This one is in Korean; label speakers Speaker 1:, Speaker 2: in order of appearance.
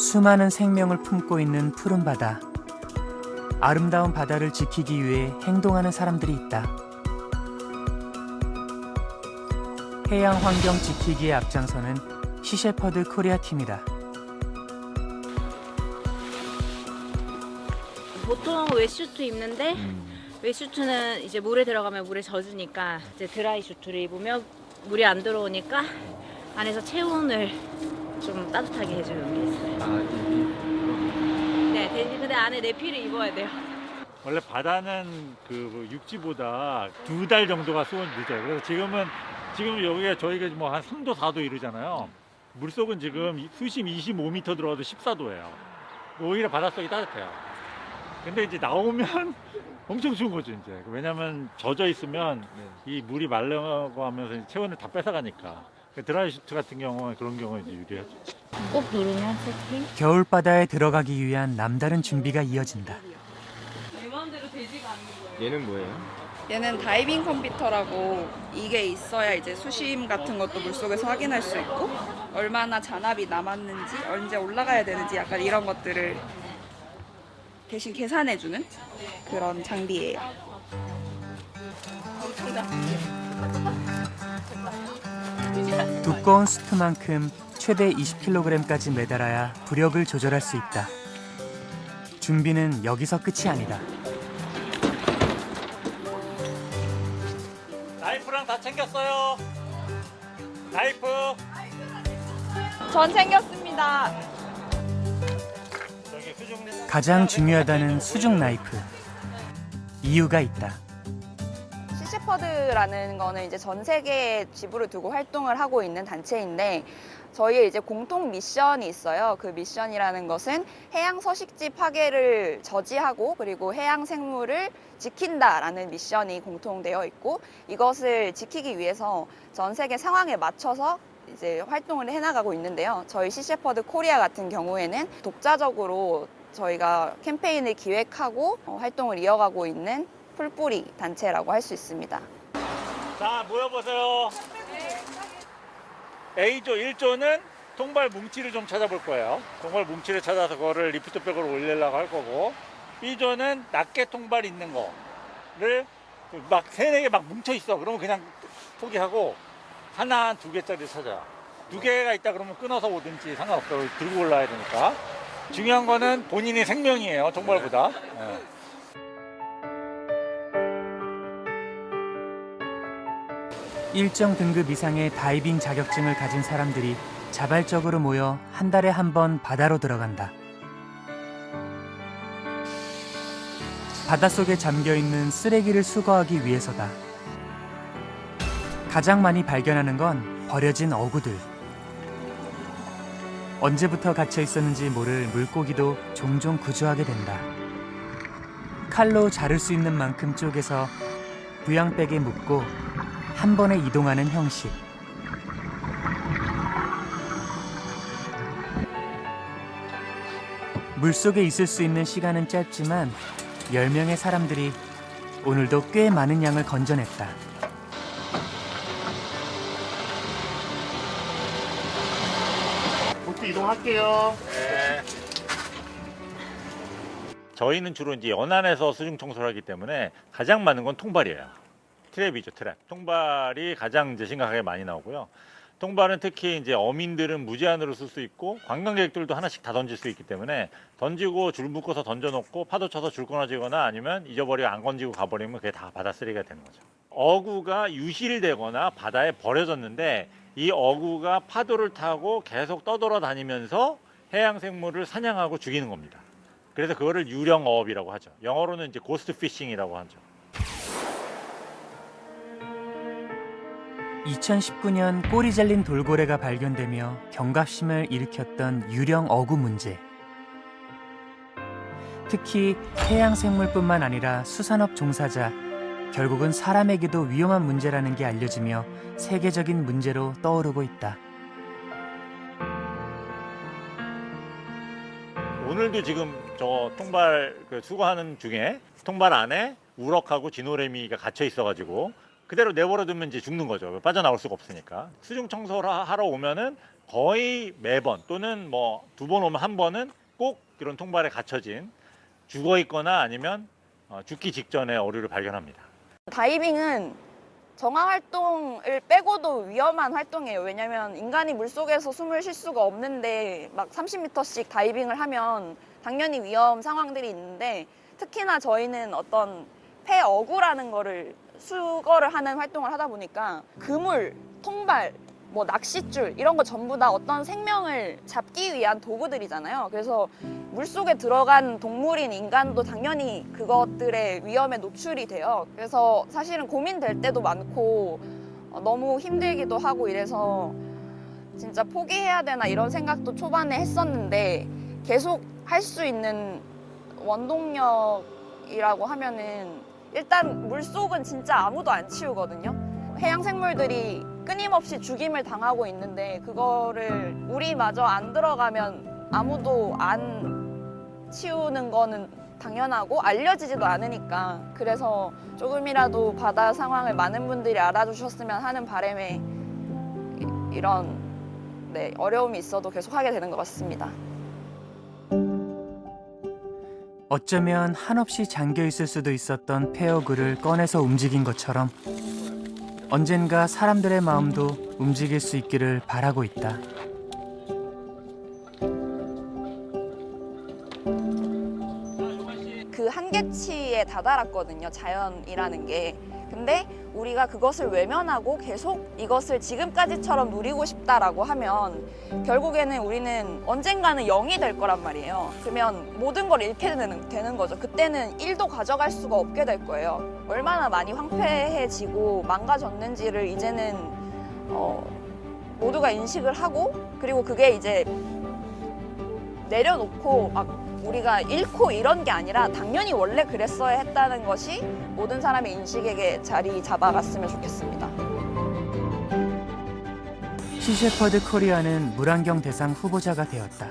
Speaker 1: 수많은 생명을 품고 있는 푸른 바다. 아름다운 바다를 지키기 위해 행동하는 사람들이 있다. 해양 환경 지키기에 앞장서는 시셰퍼드 코리아 팀이다.
Speaker 2: 보통 웨슈트 입는데 웨슈트는 이제 물에 들어가면 물에 젖으니까 이제 드라이 슈트를 입으면 물이 안 들어오니까 안에서 체온을 좀 따뜻하게 해주는 게 있어요. 네, 대신 근데 안에 내피를 입어야 돼요.
Speaker 3: 원래 바다는 그 육지보다 2달 정도가 수온이 늦어요. 그래서 지금 여기가 저희가 뭐 한 3도 4도 이러잖아요. 물속은 지금 수심 25m 들어가도 14도예요. 오히려 바닷속이 따뜻해요. 근데 이제 나오면 엄청 추운 거죠, 이제. 왜냐면 젖어 있으면 이 물이 말라고 하면서 체온을 다 뺏어가니까. 드라이 슈트 같은 경우는 그런 경우에 이제 유리하죠.
Speaker 2: 꼭 누르면 세팅.
Speaker 1: 겨울바다에 들어가기 위한 남다른 준비가 이어진다.
Speaker 2: 내 마음대로 되지가 않는 거예요.
Speaker 4: 얘는 뭐예요?
Speaker 5: 얘는 다이빙 컴퓨터라고 이게 있어야 이제 수심 같은 것도 물속에서 확인할 수 있고 얼마나 잔압이 남았는지 언제 올라가야 되는지 약간 이런 것들을 대신 계산해주는 그런 장비예요.
Speaker 1: 두꺼운 수트만큼 최대 20kg까지 매달아야 부력을 조절할 수 있다. 준비는 여기서 끝이 아니다.
Speaker 3: 나이프랑 다 챙겼어요. 나이프.
Speaker 5: 전 챙겼습니다.
Speaker 3: 저기 수중.
Speaker 1: 가장 중요하다는 수중 나이프. 이유가 있다.
Speaker 5: 시셰퍼드라는 거는 이제 전 세계에 지부를 두고 활동을 하고 있는 단체인데 저희의 이제 공통 미션이 있어요. 그 미션이라는 것은 해양 서식지 파괴를 저지하고 그리고 해양 생물을 지킨다라는 미션이 공통되어 있고 이것을 지키기 위해서 전 세계 상황에 맞춰서 이제 활동을 해나가고 있는데요. 저희 시셰퍼드 코리아 같은 경우에는 독자적으로 저희가 캠페인을 기획하고 활동을 이어가고 있는 풀뿌리 단체라고 할 수 있습니다.
Speaker 3: 자, 모여보세요. A조 1조는 통발 뭉치를 좀 찾아볼 거예요. 통발 뭉치를 찾아서 그거를 리프트백으로 올리려고 할 거고, B조는 낱개 통발 있는 거를 막 3-4개 막 뭉쳐 있어. 그러면 그냥 포기하고 하나, 2개짜리 찾아. 2개가 있다 그러면 끊어서 오든지 상관없어요. 들고 올라야 되니까. 중요한 거는 본인의 생명이에요. 통발보다. 네.
Speaker 1: 일정 등급 이상의 다이빙 자격증을 가진 사람들이 자발적으로 모여 한 달에 한 번 바다로 들어간다. 바닷속에 잠겨있는 쓰레기를 수거하기 위해서다. 가장 많이 발견하는 건 버려진 어구들. 언제부터 갇혀 있었는지 모를 물고기도 종종 구조하게 된다. 칼로 자를 수 있는 만큼 쪼개서 부양백에 묶고 한 번에 이동하는 형식. 물속에 있을 수 있는 시간은 짧지만 10명의 사람들이 오늘도 꽤 많은 양을 건져냈다.
Speaker 6: 보트 이동할게요.
Speaker 3: 네. 저희는 주로 이제 연안에서 수중 청소를 하기 때문에 가장 많은 건 통발이에요. 트랩이죠, 트랩. 통발이 가장 이제 심각하게 많이 나오고요. 통발은 특히 이제 어민들은 무제한으로 쓸 수 있고 관광객들도 하나씩 다 던질 수 있기 때문에 던지고 줄 묶어서 던져놓고 파도 쳐서 줄 끊어지거나 아니면 잊어버리고 안 건지고 가버리면 그게 다 바다 쓰레기가 되는 거죠. 어구가 유실되거나 바다에 버려졌는데 이 어구가 파도를 타고 계속 떠돌아다니면서 해양 생물을 사냥하고 죽이는 겁니다. 그래서 그거를 유령어업이라고 하죠. 영어로는 이제 고스트 피싱이라고 하죠.
Speaker 1: 2019년 꼬리 잘린 돌고래가 발견되며 경각심을 일으켰던 유령 어구 문제. 특히 해양 생물뿐만 아니라 수산업 종사자, 결국은 사람에게도 위험한 문제라는 게 알려지며 세계적인 문제로 떠오르고 있다.
Speaker 3: 오늘도 지금 저 통발 수거하는 중에 통발 안에 우럭하고 지노래미가 갇혀 있어가지고 그대로 내버려 두면 이제 죽는 거죠. 빠져나올 수가 없으니까. 수중 청소를 하러 오면은 거의 매번 또는 뭐 2번 오면 1번은 꼭 이런 통발에 갇혀진 죽어 있거나 아니면 죽기 직전에 어류를 발견합니다.
Speaker 5: 다이빙은 정화 활동을 빼고도 위험한 활동이에요. 왜냐면 인간이 물속에서 숨을 쉴 수가 없는데 막 30m씩 다이빙을 하면 당연히 위험 상황들이 있는데, 특히나 저희는 어떤 폐어구라는 거를 수거를 하는 활동을 하다 보니까 그물, 통발, 뭐 낚싯줄 이런 거 전부 다 어떤 생명을 잡기 위한 도구들이잖아요. 그래서 물속에 들어간 동물인 인간도 당연히 그것들의 위험에 노출이 돼요. 그래서 사실은 고민될 때도 많고 너무 힘들기도 하고 이래서 진짜 포기해야 되나 이런 생각도 초반에 했었는데, 계속 할 수 있는 원동력이라고 하면은 일단 물속은 진짜 아무도 안 치우거든요. 해양 생물들이 끊임없이 죽임을 당하고 있는데 그거를 우리마저 안 들어가면 아무도 안 치우는 거는 당연하고 알려지지도 않으니까, 그래서 조금이라도 바다 상황을 많은 분들이 알아주셨으면 하는 바람에 이런 어려움이 있어도 계속 하게 되는 것 같습니다.
Speaker 1: 어쩌면 한없이 잠겨 있을 수도 있었던 폐어구를 꺼내서 움직인 것처럼 언젠가 사람들의 마음도 움직일 수 있기를 바라고 있다.
Speaker 5: 그 한계치에 다다랐거든요, 자연이라는 게. 근데 우리가 그것을 외면하고 계속 이것을 지금까지처럼 누리고 싶다라고 하면 결국에는 우리는 언젠가는 0이 될 거란 말이에요. 그러면 모든 걸 잃게 되는 거죠. 그때는 1도 가져갈 수가 없게 될 거예요. 얼마나 많이 황폐해지고 망가졌는지를 이제는 모두가 인식을 하고, 그리고 그게 이제 내려놓고 막 우리가 잃고 이런 게 아니라 당연히 원래 그랬어야 했다는 것이 모든 사람의 인식에게 자리 잡아갔으면 좋겠습니다.
Speaker 1: 시셰퍼드 코리아는 물안경 대상 후보자가 되었다.